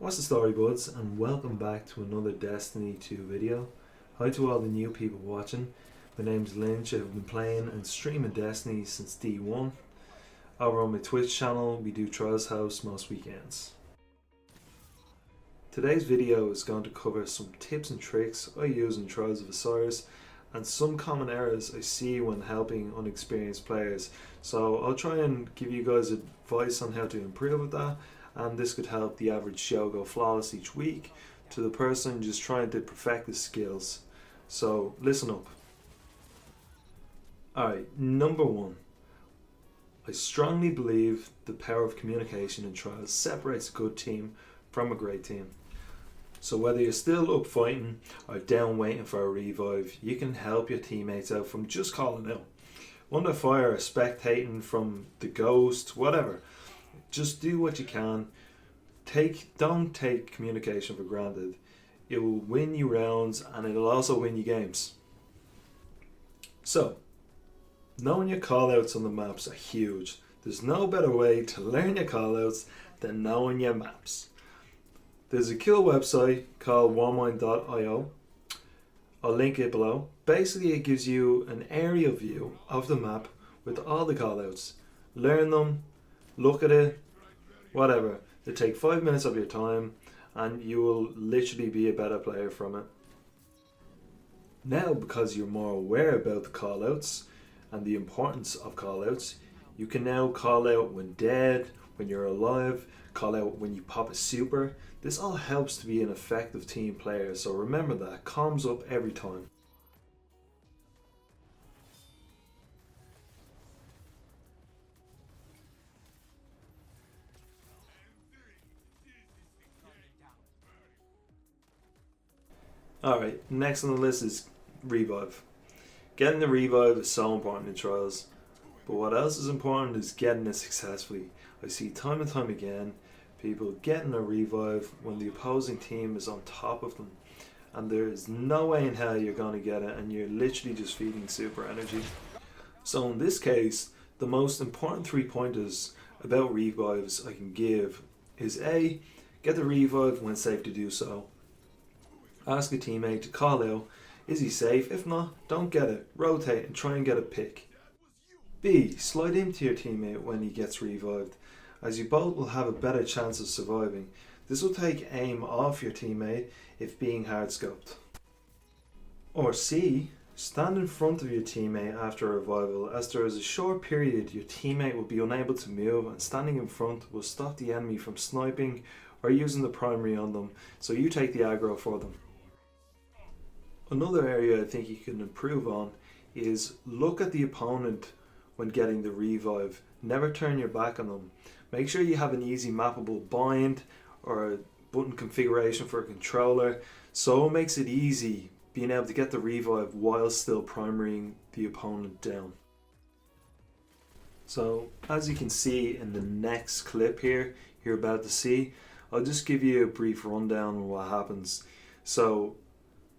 What's the story, buds, and welcome back to another Destiny 2 video. Hi to all the new people watching. My name's Lynch. I've been playing and streaming Destiny since D1. Over on my Twitch channel we do Trials House most weekends. Today's video is going to cover some tips and tricks I use in Trials of Osiris and some common errors I see when helping unexperienced players. So I'll try and give you guys advice on how to improve with that, and this could help the average show go flawless each week to the person just trying to perfect the skills. So listen up. Alright, number one. I strongly believe the power of communication in Trials separates a good team from a great team. So whether you're still up fighting or down waiting for a revive, you can help your teammates out from just calling out. Under fire or spectating from the ghost, whatever. Just do what you can. Don't take communication for granted. It will win you rounds and it'll also win you games. So, knowing your callouts on the maps are huge. There's no better way to learn your callouts than knowing your maps. There's a cool website called warmind.io. I'll link it below. Basically, it gives you an aerial view of the map with all the callouts. Learn them, look at it, whatever. They take 5 minutes of your time and you will literally be a better player from it. Now, because you're more aware about the callouts and the importance of callouts, you can now call out when dead, when you're alive, call out when you pop a super. This all helps to be an effective team player, so remember that. Comms up every time. Alright, next on the list is revive. Getting the revive is so important in Trials, but what else is important is getting it successfully. I see time and time again people getting a revive when the opposing team is on top of them, and there is no way in hell you're going to get it and you're literally just feeding super energy. So in this case, the most important 3 pointers about revives I can give is A. Get the revive when safe to do so. Ask a teammate to call out, is he safe? If not, don't get it. Rotate and try and get a pick. B. Slide into your teammate when he gets revived, as you both will have a better chance of surviving. This will take aim off your teammate if being hard scoped. Or C. Stand in front of your teammate after a revival, as there is a short period your teammate will be unable to move, and standing in front will stop the enemy from sniping or using the primary on them, so you take the aggro for them. Another area I think you can improve on is look at the opponent when getting the revive. Never turn your back on them. Make sure you have an easy mappable bind or a button configuration for a controller, so it makes it easy being able to get the revive while still primarying the opponent down. So as you can see in the next clip here you're about to see, I'll just give you a brief rundown on what happens. So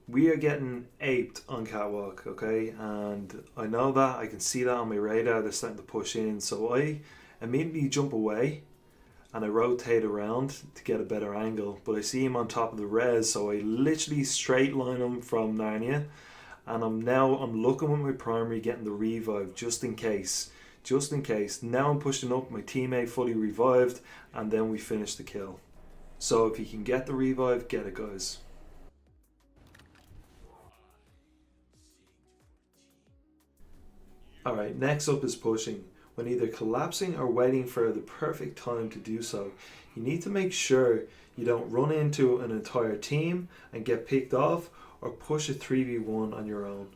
we are getting aped on catwalk, okay, and I know that, I can see that on my radar, they're starting to push in, so I immediately jump away and I rotate around to get a better angle, but I see him on top of the res, so I literally straight line him from Narnia, and I'm looking with my primary getting the revive just in case. Now I'm pushing up, my teammate fully revived, and then we finish the kill. So if you can get the revive, get it, guys. Alright, next up is pushing. When either collapsing or waiting for the perfect time to do so, you need to make sure you don't run into an entire team and get picked off or push a 3v1 on your own.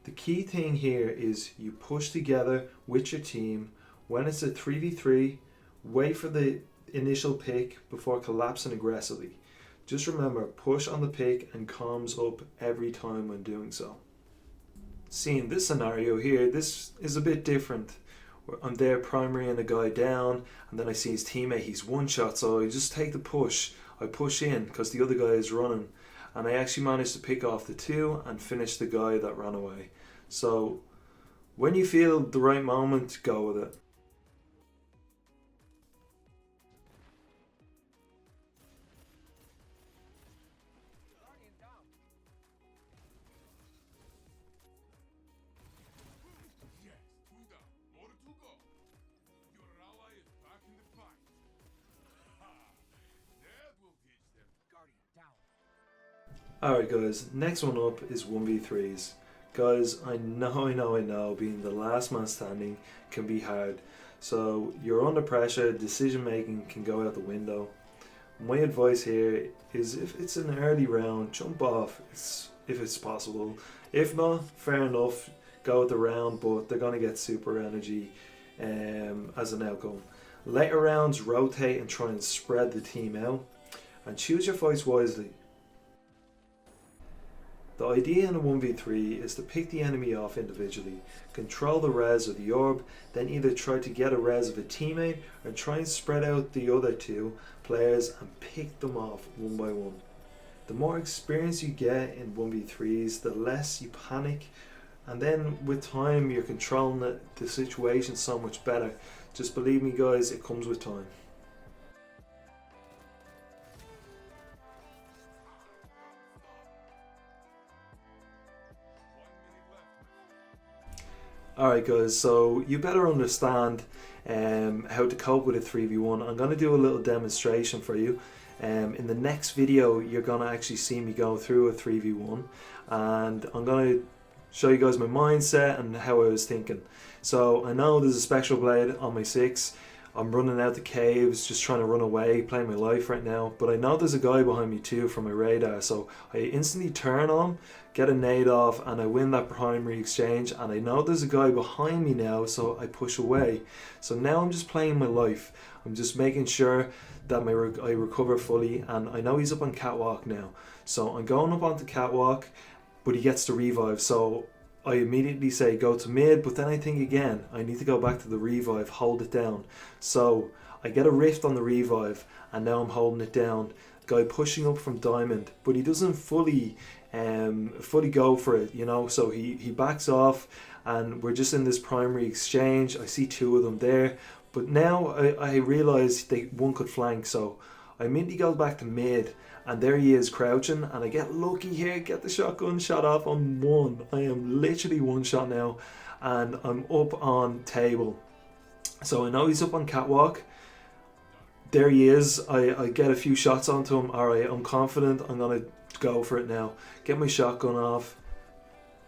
The key thing here is you push together with your team. When it's a 3v3, wait for the initial pick before collapsing aggressively. Just remember, push on the pick and comms up every time when doing so. Seeing this scenario here, this is a bit different. I'm there primarying the guy down, and then I see his teammate, he's one shot, so I just take the push. I push in because the other guy is running, and I actually managed to pick off the two and finish the guy that ran away. So when you feel the right moment, go with it. Alright guys, next one up is 1v3s. Guys, I know, being the last man standing can be hard. So you're under pressure, decision making can go out the window. My advice here is if it's an early round, jump off if it's possible. If not, fair enough, go with the round, but they're going to get super energy as an outcome. Later rounds, rotate and try and spread the team out, and choose your fights wisely. The idea in a 1v3 is to pick the enemy off individually, control the res of the orb, then either try to get a res of a teammate or try and spread out the other two players and pick them off one by one. The more experience you get in 1v3s, the less you panic, and then with time you're controlling the situation so much better. Just believe me guys, it comes with time. Alright guys, so you better understand how to cope with a 3v1. I'm going to do a little demonstration for you. In the next video you're going to actually see me go through a 3v1, and I'm going to show you guys my mindset and how I was thinking. So I know there's a special blade on my 6. I'm running out the caves, just trying to run away, playing my life right now. But I know there's a guy behind me too from my radar, so I instantly turn on him, get a nade off, and I win that primary exchange. And I know there's a guy behind me now, so I push away. So now I'm just playing my life. I'm just making sure that I recover fully, and I know he's up on catwalk now. So I'm going up onto catwalk, but he gets to revive. So I immediately say go to mid, but then I think again, I need to go back to the revive, hold it down. So I get a rift on the revive, and now I'm holding it down. Guy pushing up from diamond, but he doesn't fully go for it, you know, so he backs off, and we're just in this primary exchange. I see two of them there, but now I realise one could flank, so I immediately go back to mid, and there he is crouching, and I get lucky here, get the shotgun shot off on one. I am literally one shot now, and I'm up on table. So I know he's up on catwalk. There he is. I get a few shots onto him. Alright, I'm confident. I'm going to go for it now. Get my shotgun off.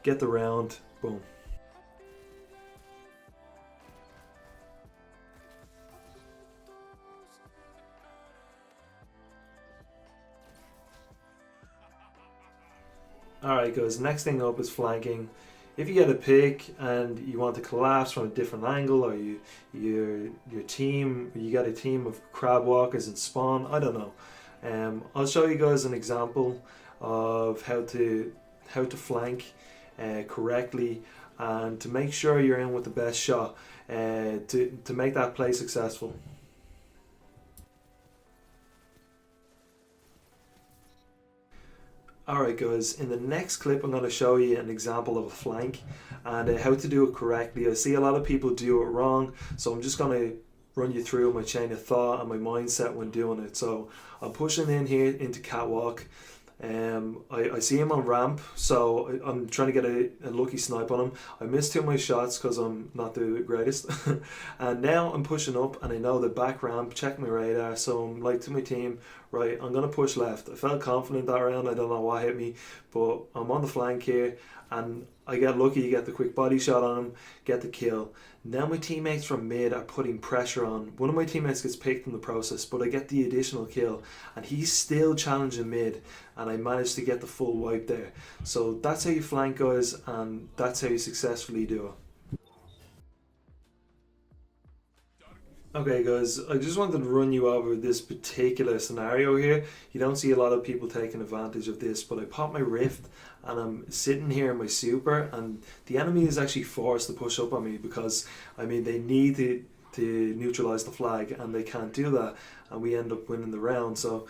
Get the round. Boom. Alright guys, next thing up is flanking. If you get a pick and you want to collapse from a different angle, or you got a team of crab walkers and spawn, I don't know. I'll show you guys an example of how to flank correctly, and to make sure you're in with the best shot to make that play successful. Alright guys, in the next clip I'm going to show you an example of a flank and how to do it correctly. I see a lot of people do it wrong, so I'm just going to run you through my chain of thought and my mindset when doing it. So I'm pushing in here into catwalk. I see him on ramp, so I'm trying to get a lucky snipe on him. I missed two of my shots because I'm not the greatest. And now I'm pushing up, and I know the back ramp, check my radar, so I'm like to my team, right, I'm going to push left. I felt confident that round, I don't know what hit me, but I'm on the flank here, and I get lucky, get the quick body shot on him, get the kill. Now my teammates from mid are putting pressure on. One of my teammates gets picked in the process, but I get the additional kill, and he's still challenging mid, and I managed to get the full wipe there. So that's how you flank guys, and that's how you successfully do it. Okay guys, I just wanted to run you over this particular scenario here. You don't see a lot of people taking advantage of this, but I pop my rift and I'm sitting here in my super, and the enemy is actually forced to push up on me because, I mean, they need to neutralize the flag, and they can't do that, and we end up winning the round. So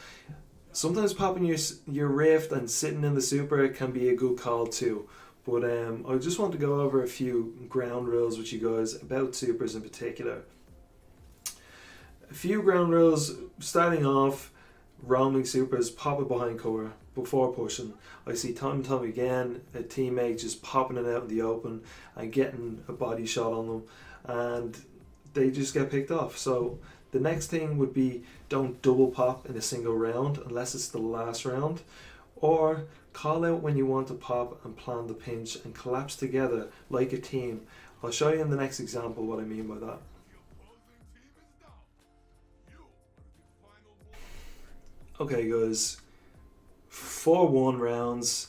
sometimes popping your rift and sitting in the super can be a good call too. But I just want to go over a few ground rules with you guys about supers in particular. A few ground rules, starting off, roaming supers, pop it behind cover before pushing. I see time and time again a teammate just popping it out in the open and getting a body shot on them, and they just get picked off. So the next thing would be, don't double pop in a single round unless it's the last round, Or call out when you want to pop and plan the pinch and collapse together like a team. I'll show you in the next example what I mean by that. Okay guys, 4-1 rounds.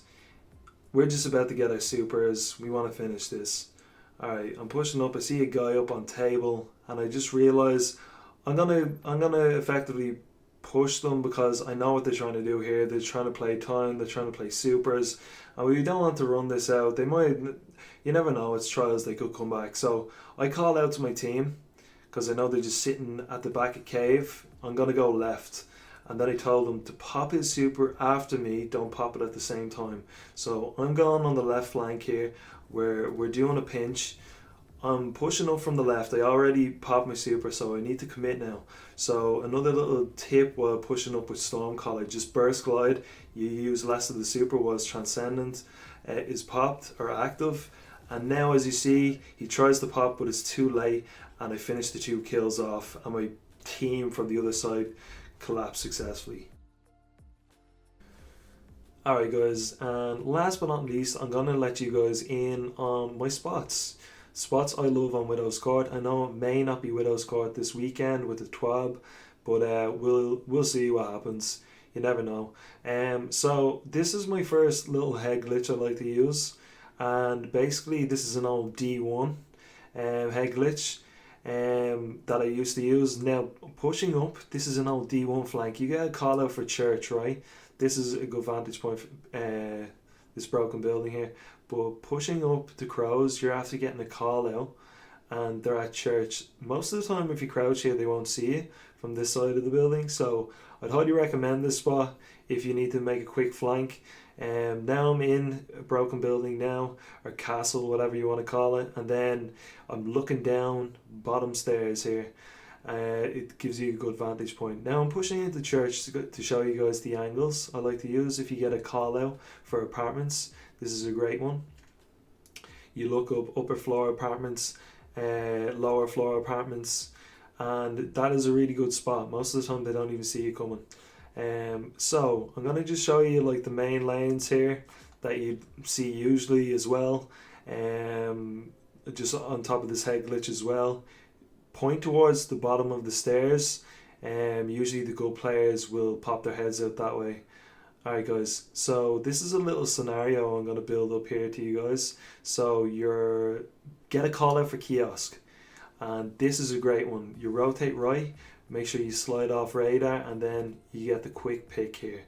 We're just about to get our supers. We want to finish this. Alright, I'm pushing up. I see a guy up on table and I just realize I'm gonna effectively push them because I know what they're trying to do here. They're trying to play time, they're trying to play supers, and we don't want to run this out. They might, you never know, it's trials, they could come back. So I call out to my team because I know they're just sitting at the back of cave. I'm gonna go left. And then I told him to pop his super after me, don't pop it at the same time. So I'm going on the left flank here, where we're doing a pinch. I'm pushing up from the left. I already popped my super, so I need to commit now. So another little tip while pushing up with Stormcaller, just burst glide. You use less of the super was Transcendent is popped or active. And now as you see, he tries to pop, but it's too late. And I finish the 2 kills off, and my team from the other side collapse successfully. Alright guys, and last but not least, I'm going to let you guys in on my spots. Spots I love on Widow's Court. I know it may not be Widow's Court this weekend with the TWAB, but we'll see what happens. You never know. So this is my first little head glitch I like to use, and basically this is an old D1 head glitch that I used to use. Now pushing up, this is an old D1 flank. You get a call out for church, right? This is a good vantage point for this broken building here. But pushing up the crows, you're after getting a call out, and they're at church. Most of the time if you crouch here, they won't see you from this side of the building. So I'd highly recommend this spot if you need to make a quick flank. Now I'm in a broken building now, or castle, whatever you want to call it, and then I'm looking down bottom stairs here. It gives you a good vantage point. Now I'm pushing into church to show you guys the angles I like to use if you get a call out for apartments. This is a great one. You look up upper floor apartments, lower floor apartments, and that is a really good spot. Most of the time they don't even see you coming. So I'm going to just show you like the main lanes here that you see usually as well, just on top of this head glitch as well. Point towards the bottom of the stairs, usually the good players will pop their heads out that way. Alright guys, so this is a little scenario I'm going to build up here to you guys. So get a call out for kiosk, and this is a great one. You rotate right, make sure you slide off radar, and then you get the quick pick here.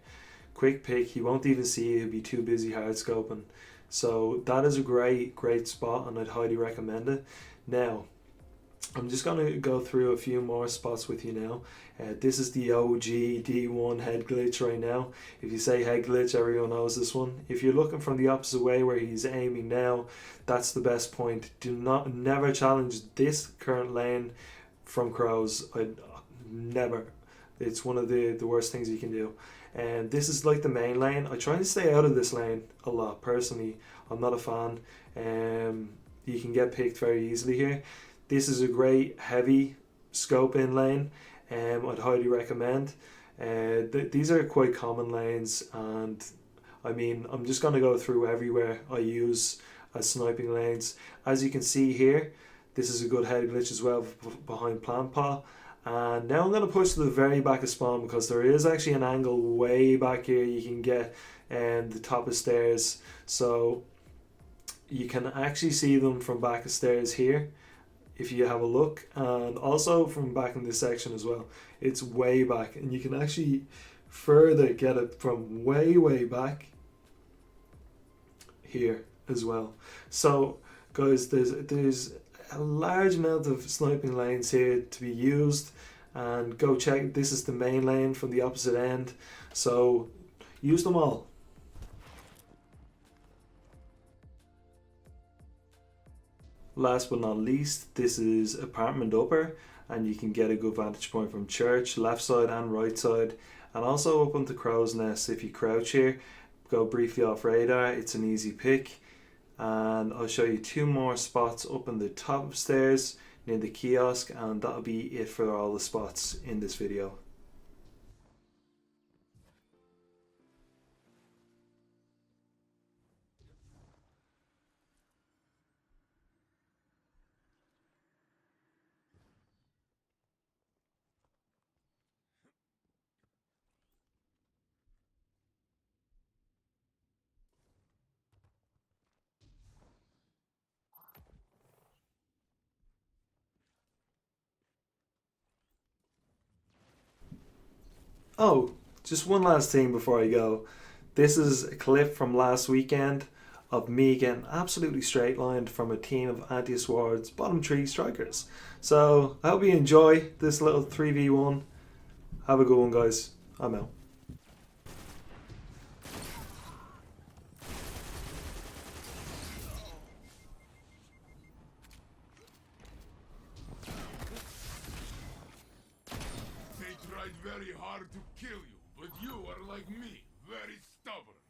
Quick pick, he won't even see you, he'll be too busy hard scoping. So that is a great spot, and I'd highly recommend it. Now I'm just going to go through a few more spots with you now. This is the OG D1 head glitch right now. If you say head glitch, everyone knows this one. If you're looking from the opposite way where he's aiming now, that's the best point. Never challenge this current lane from crows. Never. It's one of the worst things you can do. And this is like the main lane. I try to stay out of this lane a lot personally. I'm not a fan. You can get picked very easily here. This is a great heavy scope in lane. I'd highly recommend. These are quite common lanes, and I mean I'm just going to go through everywhere I use as sniping lanes. As you can see here, this is a good head glitch as well behind plant pot. And now I'm going to push to the very back of spawn because there is actually an angle way back here you can get the top of stairs. So you can actually see them from back of stairs here if you have a look, and also from back in this section as well. It's way back, and you can actually further get it from way back here as well. So guys, there's a large amount of sniping lanes here to be used, and go check. This is the main lane from the opposite end, so use them all. Last but not least, this is apartment upper, and you can get a good vantage point from church, left side and right side, and also up onto crow's nest. If you crouch here, go briefly off radar, it's an easy pick. And I'll show you 2 more spots up on the top of stairs near the kiosk, and that'll be it for all the spots in this video. Oh, just one last thing before I go. This is a clip from last weekend of me getting absolutely straight lined from a team of Anti-Sword's bottom 3 strikers. So I hope you enjoy this little 3v1. Have a good one, guys. I'm out. They tried very hard to kill you, but you are like me, very stubborn.